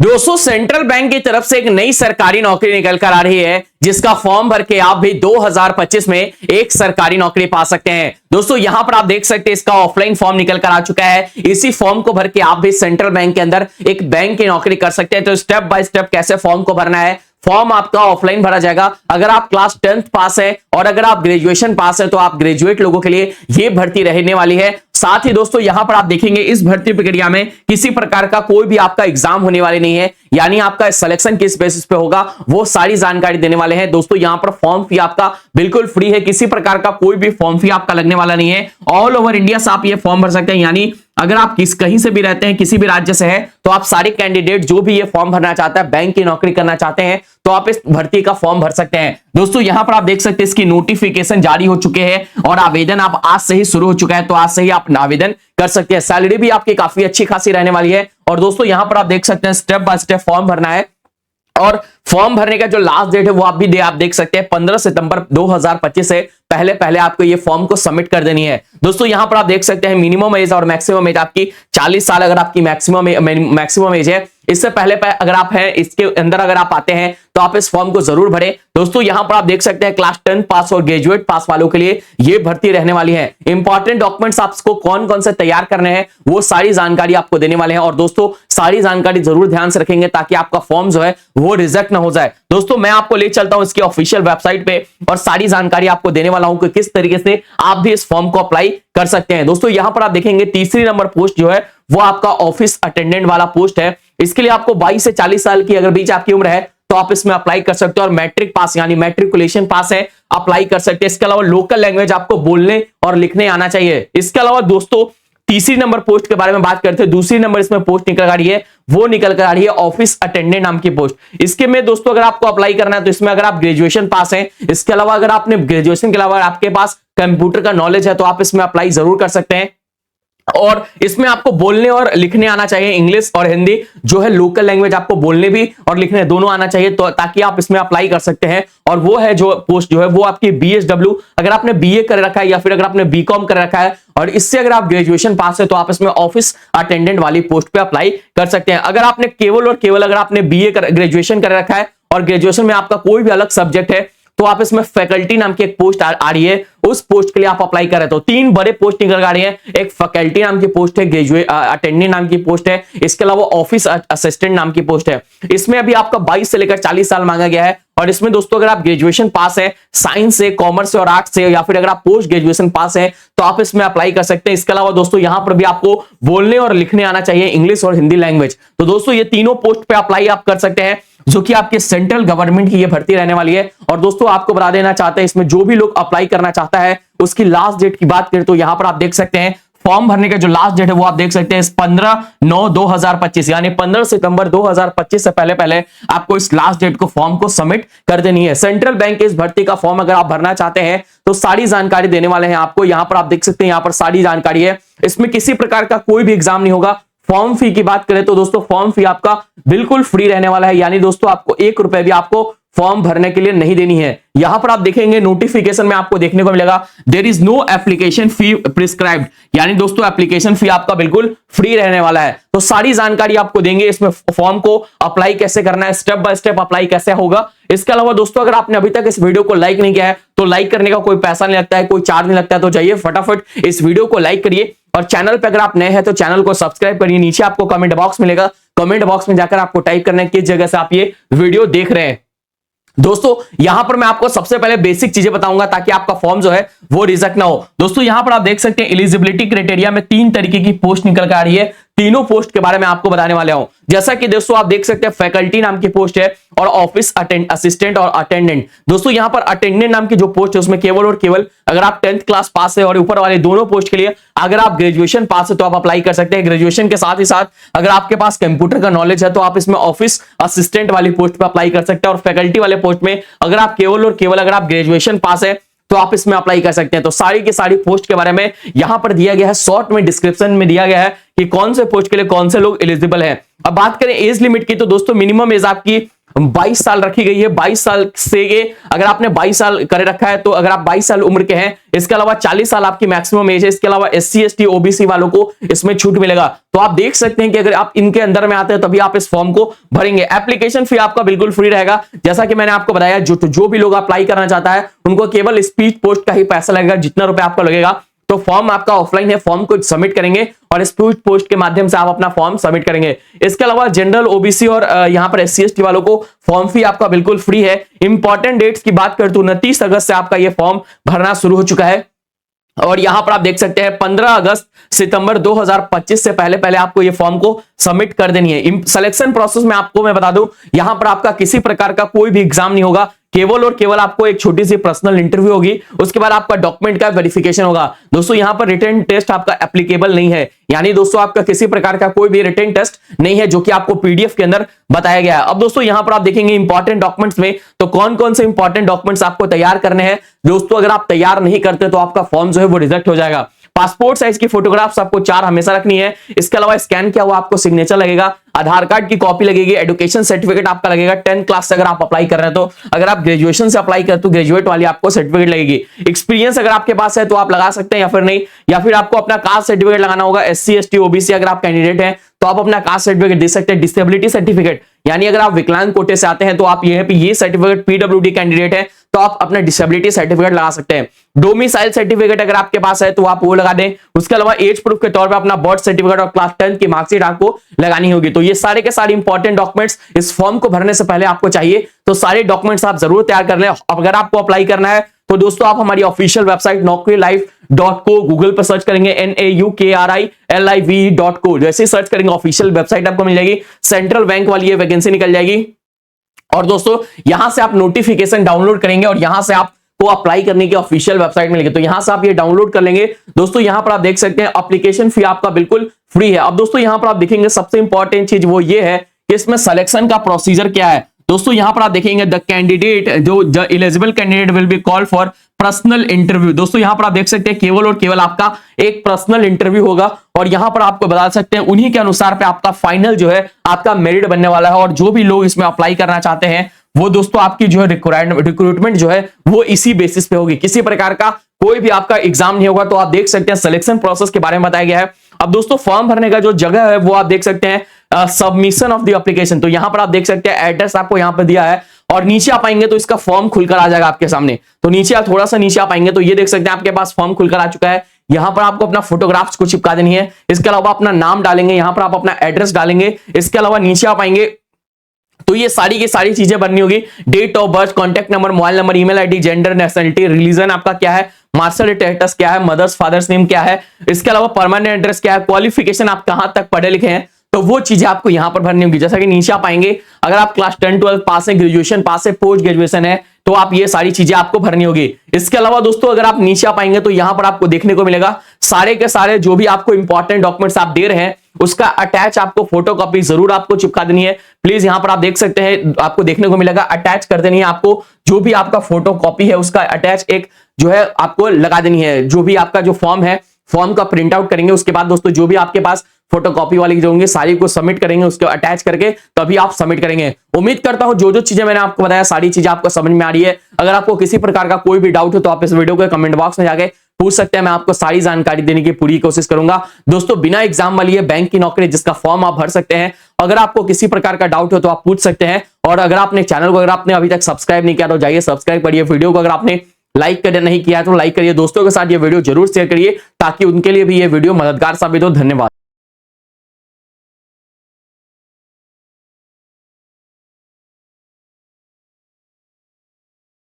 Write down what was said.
दोस्तों central bank की तरफ से एक नई सरकारी नौकरी निकल कर आ रही है, जिसका फॉर्म भर के आप भी 2025 में एक सरकारी नौकरी पा सकते हैं। दोस्तों यहां पर आप देख सकते हैं इसका ऑफलाइन फॉर्म निकल कर आ चुका है। इसी फॉर्म को भर के आप भी सेंट्रल बैंक के अंदर एक बैंक की नौकरी कर सकते हैं। तो स्टेप बाय स्टेप कैसे फॉर्म को भरना है, फॉर्म आपका ऑफलाइन भरा जाएगा। अगर आप क्लास 10th पास है और अगर आप ग्रेजुएशन पास है तो आप ग्रेजुएट लोगों के लिए यह भर्ती रहने वाली है। साथ ही दोस्तों यहां पर आप देखेंगे इस भर्ती प्रक्रिया में किसी प्रकार का कोई भी आपका एग्जाम होने वाली नहीं है, यानी आपका सिलेक्शन किस बेसिस पे होगा वो सारी जानकारी देने वाले हैं। दोस्तों यहां पर फॉर्म फी आपका बिल्कुल फ्री है, किसी प्रकार का कोई भी फॉर्म फी आपका लगने वाला नहीं है। ऑल ओवर इंडिया से आप ये फॉर्म भर सकते हैं, यानी अगर आप कहीं से भी रहते हैं, किसी भी राज्य से है, तो आप सारे कैंडिडेट जो भी ये फॉर्म भरना चाहता है, बैंक की नौकरी करना चाहते हैं, तो आप इस भर्ती का फॉर्म भर सकते हैं। दोस्तों यहां पर आप देख सकते हैं इसकी नोटिफिकेशन जारी हो चुके हैं और आवेदन आप आज से ही शुरू हो चुका है, तो आज से ही आप आवेदन कर सकते हैं। सैलरी भी आपकी काफी अच्छी खासी रहने वाली है। और दोस्तों यहां पर आप देख सकते हैं स्टेप बाय स्टेप फॉर्म भरना है और फॉर्म भरने का जो लास्ट डेट है वो आप देख सकते हैं 15 सितंबर 2025 से पहले आपको ये फॉर्म को सबमिट कर देनी है। दोस्तों यहां पर आप देख सकते हैं मिनिमम एज और मैक्सिमम एज आपकी 40 साल अगर आपकी मैक्सिमम एज है। इससे पहले अगर आप हैं, इसके अंदर अगर आप आते हैं तो आप इस फॉर्म को जरूर भरें। दोस्तों यहां पर आप देख सकते हैं क्लास 10 पास और ग्रेजुएट पास वालों के लिए ये भर्ती रहने वाली है। इंपॉर्टेंट डॉक्यूमेंट्स आपको कौन कौन से तैयार करने हैं वो सारी जानकारी आपको देने वाले हैं। और दोस्तों सारी जानकारी जरूर ध्यान से रखेंगे ताकि आपका फॉर्म जो है वो रिजेक्ट ना हो जाए। दोस्तों मैं आपको ले चलता हूं इसकी ऑफिशियल वेबसाइट पे और सारी जानकारी आपको देने वाला हूं कि किस तरीके से आप भी इस फॉर्म को अप्लाई कर सकते हैं। दोस्तों यहां पर आप देखेंगे तीसरी नंबर पोस्ट जो है वो आपका ऑफिस अटेंडेंट वाला पोस्ट है। इसके लिए आपको 22 से 40 साल की अगर बीच आपकी उम्र है तो आप इसमें अप्लाई कर सकते हो और मैट्रिक पास यानी मैट्रिकुलेशन पास है, अप्लाई कर सकते हैं। इसके अलावा लोकल लैंग्वेज आपको बोलने और लिखने आना चाहिए। इसके अलावा दोस्तों तीसरी नंबर पोस्ट के बारे में बात करते हैं। दूसरी नंबर इसमें पोस्ट निकल आ रही है, वो निकल कर आ रही है ऑफिस अटेंडेंट नाम की पोस्ट। इसके में दोस्तों अगर आपको अप्लाई करना है तो इसमें अगर आप ग्रेजुएशन पास हैं, इसके अलावा अगर आपने ग्रेजुएशन के अलावा आपके पास कंप्यूटर का नॉलेज है तो आप इसमें अप्लाई जरूर कर सकते हैं। और इसमें आपको बोलने और लिखने आना चाहिए, इंग्लिश और हिंदी जो है लोकल लैंग्वेज आपको बोलने भी और लिखने दोनों आना चाहिए, तो ताकि आप इसमें अप्लाई कर सकते हैं। और वो है जो पोस्ट जो है वो आपकी बीएसडब्ल्यू, अगर आपने बीए कर रखा है या फिर अगर आपने बीकॉम कर रखा है और इससे अगर आप ग्रेजुएशन पास है तो आप इसमें ऑफिस अटेंडेंट वाली पोस्ट पे अप्लाई कर सकते हैं। अगर आपने केवल अगर आपने ग्रेजुएशन कर रखा है और ग्रेजुएशन में आपका कोई भी अलग सब्जेक्ट है तो आप इसमें फैकल्टी नाम की एक पोस्ट आ रही है, उस पोस्ट के लिए आप अप्लाई करें। तो तीन बड़े पोस्ट निकल आ रही हैं, एक फैकल्टी नाम की पोस्ट है, ग्रेजुएट अटेंडेंट नाम की पोस्ट है, इसके अलावा ऑफिस असिस्टेंट नाम की पोस्ट है। इसमें अभी आपका 22 से लेकर 40 साल मांगा गया है। और इसमें दोस्तों अगर आप ग्रेजुएशन पास है साइंस से, कॉमर्स से और आर्ट्स से, या फिर अगर आप पोस्ट ग्रेजुएशन पास है तो आप इसमें अप्लाई कर सकते हैं। इसके अलावा दोस्तों यहां पर भी आपको बोलने और लिखने आना चाहिए, इंग्लिश और हिंदी लैंग्वेज। तो दोस्तों ये तीनों पोस्ट पे अप्लाई आप कर सकते हैं, जो कि आपके सेंट्रल गवर्नमेंट की ये भर्ती रहने वाली है। और दोस्तों आपको बता देना चाहते हैं इसमें जो भी लोग अप्लाई करना चाहता है उसकी लास्ट डेट की बात करें तो यहां पर आप देख सकते हैं फॉर्म भरने का जो लास्ट डेट है वो आप देख सकते हैं 15/9/2025 यानी 15 सितंबर 2025 से पहले आपको इस लास्ट डेट को फॉर्म को सबमिट कर देनी है। सेंट्रल बैंक के इस भर्ती का फॉर्म अगर आप भरना चाहते हैं तो सारी जानकारी देने वाले हैं आपको। यहां पर आप देख सकते हैं, यहां पर सारी जानकारी है। इसमें किसी प्रकार का कोई भी एग्जाम नहीं होगा। फॉर्म फी की बात करें तो दोस्तों फॉर्म फी आपका बिल्कुल फ्री रहने वाला है, यानी दोस्तों आपको 1 रुपए भी आपको फॉर्म भरने के लिए नहीं देनी है। यहां पर आप देखेंगे नोटिफिकेशन में आपको देखने को मिलेगा there is no application fee prescribed, यानी दोस्तों एप्लीकेशन फी आपका बिल्कुल फ्री रहने वाला है। तो सारी जानकारी आपको देंगे, इसमें फॉर्म को अप्लाई कैसे करना है, स्टेप बाय स्टेप अप्लाई कैसे होगा। इसके अलावा दोस्तों अगर आपने अभी तक इस वीडियो को लाइक नहीं किया है तो लाइक करने का कोई पैसा नहीं लगता है, कोई चार्ज नहीं लगता है, तो जाइए फटाफट इस वीडियो को लाइक करिए। और चैनल पे अगर आप नए हैं तो चैनल को सब्सक्राइब करिए। नीचे आपको कमेंट बॉक्स मिलेगा, कमेंट बॉक्स में जाकर आपको टाइप करना है किस जगह से आप ये वीडियो देख रहे हैं। दोस्तों यहां पर मैं आपको सबसे पहले बेसिक चीजें बताऊंगा ताकि आपका फॉर्म जो है वो रिजेक्ट ना हो। दोस्तों यहां पर आप देख सकते हैं एलिजिबिलिटी क्राइटेरिया में 3 तरीके की पोस्ट निकल कर आ रही है। तीनों पोस्ट के बारे में आपको बताने वाले हूं। जैसा कि दोस्तों आप देख सकते हैं फैकल्टी नाम की पोस्ट है और ऑफिस असिस्टेंट और अटेंडेंट। दोस्तों यहां पर अटेंडेंट नाम की जो पोस्ट है उसमें केवल और केवल अगर आप 10th क्लास पास है और ऊपर वाले दोनों पोस्ट के लिए अगर आप ग्रेजुएशन पास है तो आप अप्लाई कर सकते हैं। ग्रेजुएशन के साथ ही साथ अगर आपके पास कंप्यूटर का नॉलेज है तो आप इसमें ऑफिस असिस्टेंट वाली पोस्ट पर अप्लाई कर सकते हैं। और फैकल्टी वाले पोस्ट में अगर आप केवल और केवल अगर आप ग्रेजुएशन पास है तो आप इसमें अप्लाई कर सकते हैं। तो सारी की सारी पोस्ट के बारे में यहां पर दिया गया है, शॉर्ट में डिस्क्रिप्शन में दिया गया है कि कौन से पोस्ट के लिए कौन से लोग एलिजिबल हैं। अब बात करें एज लिमिट की तो दोस्तों मिनिमम एज आपकी 22 साल रखी गई है। 22 साल से ये अगर आपने 22 साल करे रखा है तो अगर आप 22 साल उम्र के हैं, इसके अलावा 40 साल आपकी मैक्सिमम एज है। इसके अलावा SC ST OBC वालों को इसमें छूट मिलेगा। तो आप देख सकते हैं कि अगर आप इनके अंदर में आते हैं तभी आप इस फॉर्म को भरेंगे। एप्लीकेशन फी आपका बिल्कुल फ्री रहेगा। जैसा कि मैंने आपको बताया, जो भी लोग अप्लाई करना चाहता है उनको केवल स्पीड पोस्ट का ही पैसा लगेगा, जितना रुपए आपका लगेगा। तो फॉर्म आपका ऑफलाइन है, फॉर्म को सबमिट करेंगे और स्पीड पोस्ट के माध्यम से आप अपना फॉर्म सबमिट करेंगे। इसके अलावा जनरल OBC और यहां पर SC ST वालों को फॉर्म फी आपका बिल्कुल फ्री है। इंपॉर्टेंट डेट्स की बात करते हैं, 29 अगस्त से आपका यह फॉर्म भरना शुरू हो चुका है। और यहां पर आप देख सकते हैं 15 अगस्त सितंबर 2025 से पहले पहले आपको ये फॉर्म को सबमिट कर देनी है। सिलेक्शन प्रोसेस में आपको मैं बता दूं, यहां पर आपका किसी प्रकार का कोई भी एग्जाम नहीं होगा, केवल और केवल आपको एक छोटी सी पर्सनल इंटरव्यू होगी, उसके बाद आपका डॉक्यूमेंट का वेरिफिकेशन होगा। दोस्तों यहां पर रिटन टेस्ट आपका एप्लीकेबल नहीं है, यानी दोस्तों आपका किसी प्रकार का कोई भी रिटन टेस्ट नहीं है जो कि आपको PDF के अंदर बताया गया है। अब दोस्तों यहां पर आप देखेंगे इंपॉर्टेंट डॉक्यूमेंट्स में, तो कौन कौन से इंपॉर्टेंट डॉक्यूमेंट्स आपको तैयार करने हैं। दोस्तों अगर आप तैयार नहीं करते तो आपका फॉर्म जो है वो रिजेक्ट हो जाएगा। पासपोर्ट साइज की फोटोग्राफ्स आपको 4 हमेशा रखनी है। इसके अलावा स्कैन किया हुआ आपको सिग्नेचर लगेगा, आधार कार्ड की कॉपी लगेगी, एजुकेशन सर्टिफिकेट आपका लगेगा 10th क्लास से अगर आप अप्लाई कर रहे हैं तो। अगर आप ग्रेजुएशन से अप्लाई करते तो ग्रेजुएट वाली आपको सर्टिफिकेट लगेगी। एक्सपीरियंस अगर आपके पास है तो आप लगा सकते हैं या फिर नहीं, या फिर आपको अपना कास्ट सर्टिफिकेट लगाना होगा। SC ST OBC अगर आप कैंडिडेट हैं तो आप अपना कास्ट सर्टिफिकेट दे सकते हैं। डिसेबिलिटी सर्टिफिकेट, यानी अगर आप विकलांग कोटे से आते हैं तो आप ये सर्टिफिकेट PWD कैंडिडेट है तो आप अपना डिसेबिलिटी सर्टिफिकेट लगा सकते हैं। डोमिसाइल सर्टिफिकेट अगर आपके पास है तो आप वो लगा दें। उसके अलावा एज प्रूफ के तौर पे अपना बर्थ सर्टिफिकेट और क्लास 10 की मार्कशीट आपको लगानी होगी। तो ये सारे के सारे इंपॉर्टेंट डॉक्यूमेंट्स इस फॉर्म को भरने से पहले आपको चाहिए, तो सारे डॉक्यूमेंट्स आप जरूर तैयार कर लें। अगर आपको अप्लाई करना है तो दोस्तों आप हमारी ऑफिशियल वेबसाइट naukriLive.co गूगल पर सर्च करेंगे naukriLive.co, जैसे सर्च करेंगे ऑफिशियल वेबसाइट आपको मिल जाएगी। सेंट्रल बैंक वाली ये वैकेंसी निकल जाएगी और दोस्तों यहां से आप नोटिफिकेशन डाउनलोड करेंगे और यहां से आपको अप्लाई करने की ऑफिशियल वेबसाइट मिलेगी। तो यहां से आप ये डाउनलोड कर लेंगे। दोस्तों यहां पर आप देख सकते हैं एप्लीकेशन फी आपका बिल्कुल फ्री है। अब दोस्तों यहां पर आप देखेंगे सबसे इंपॉर्टेंट चीज वो ये है कि इसमें सिलेक्शन का प्रोसीजर क्या है। दोस्तों यहां पर आप देखेंगे द कैंडिडेट जो eligible candidate will be call for personal interview. दोस्तों यहां पर आप देख सकते हैं केवल और केवल आपका एक पर्सनल इंटरव्यू होगा और यहां पर आपको बता सकते हैं उन्हीं के अनुसार पे आपका फाइनल जो है आपका मेरिट बनने वाला है। और जो भी लोग इसमें अप्लाई करना चाहते हैं वो दोस्तों आपकी जो है रिक्रूटमेंट जो है वो इसी बेसिस पे होगी, किसी प्रकार का कोई भी आपका एग्जाम नहीं होगा। तो आप देख सकते हैं सिलेक्शन प्रोसेस के बारे में बताया गया है। अब दोस्तों फॉर्म भरने का जो जगह है वो आप देख सकते हैं सबमिशन ऑफ द एप्लीकेशन। तो यहां पर आप देख सकते हैं एड्रेस आपको यहां पर दिया है और नीचे आप आएंगे तो इसका फॉर्म खुलकर आ जाएगा आपके सामने। तो नीचे आप थोड़ा सा नीचे आप आएंगे तो ये देख सकते हैं आपके पास फॉर्म खुलकर आ चुका है। यहां पर आपको अपना फोटोग्राफ्स को चिपका देनी है। इसके अलावा अपना नाम डालेंगे, यहां पर आप अपना एड्रेस डालेंगे। इसके अलावा नीचे आप आएंगे तो ये सारी की सारी चीजें बननी होगी। Date of birth, contact number, mobile number, email ID, gender, nationality, religion आपका क्या है, मार्शल स्टेटस क्या है, मदर्स फादर्स नेम क्या है, इसके अलावा परमानेंट एड्रेस क्या है, क्वालिफिकेशन आप कहां तक पढ़े लिखे हैं, तो वो चीजें आपको यहां पर भरनी होगी। जैसा कि नीचे आप आएंगे अगर आप क्लास 10 12 पास है, ग्रेजुएशन पास है, पोस्ट ग्रेजुएशन है तो आप ये सारी चीजें आपको भरनी होगी। इसके अलावा दोस्तों अगर आप नीचे आप आएंगे तो यहां पर आपको देखने को मिलेगा सारे के सारे जो भी आपको इंपॉर्टेंट डॉक्यूमेंट्स आप दे रहे हैं उसका अटैच आपको फोटोकॉपी जरूर आपको चिपका देनी है। प्लीज यहां पर आप देख सकते हैं आपको देखने को मिलेगा अटैच कर देनी है। आपको जो भी आपका फोटोकॉपी है उसका अटैच एक जो है आपको लगा देनी है। जो भी आपका जो फॉर्म है फॉर्म का प्रिंट आउट करेंगे, उसके बाद दोस्तों जो भी आपके पास फोटोकॉपी वाली जो होंगे सारी को सबमिट करेंगे, उसको अटैच करके तभी आप सबमिट करेंगे। उम्मीद करता हूं जो चीजें मैंने आपको बताया सारी चीजें आपको समझ में आ रही है। अगर आपको किसी प्रकार का कोई भी डाउट हो तो आप इस वीडियो के कमेंट बॉक्स में जाके पूछ सकते हैं, मैं आपको सारी जानकारी देने की पूरी कोशिश करूंगा। दोस्तों बिना एग्जाम वाली है बैंक की नौकरी जिसका फॉर्म आप भर सकते हैं। अगर आपको किसी प्रकार का डाउट हो तो आप पूछ सकते हैं। और अगर आपने चैनल को अगर आपने अभी तक सब्सक्राइब नहीं किया तो जाइए सब्सक्राइब करिए। वीडियो को अगर आपने लाइक करना नहीं किया तो लाइक करिए। दोस्तों के साथ ये वीडियो जरूर शेयर करिए ताकि उनके लिए भी ये वीडियो मददगार साबित हो। धन्यवाद।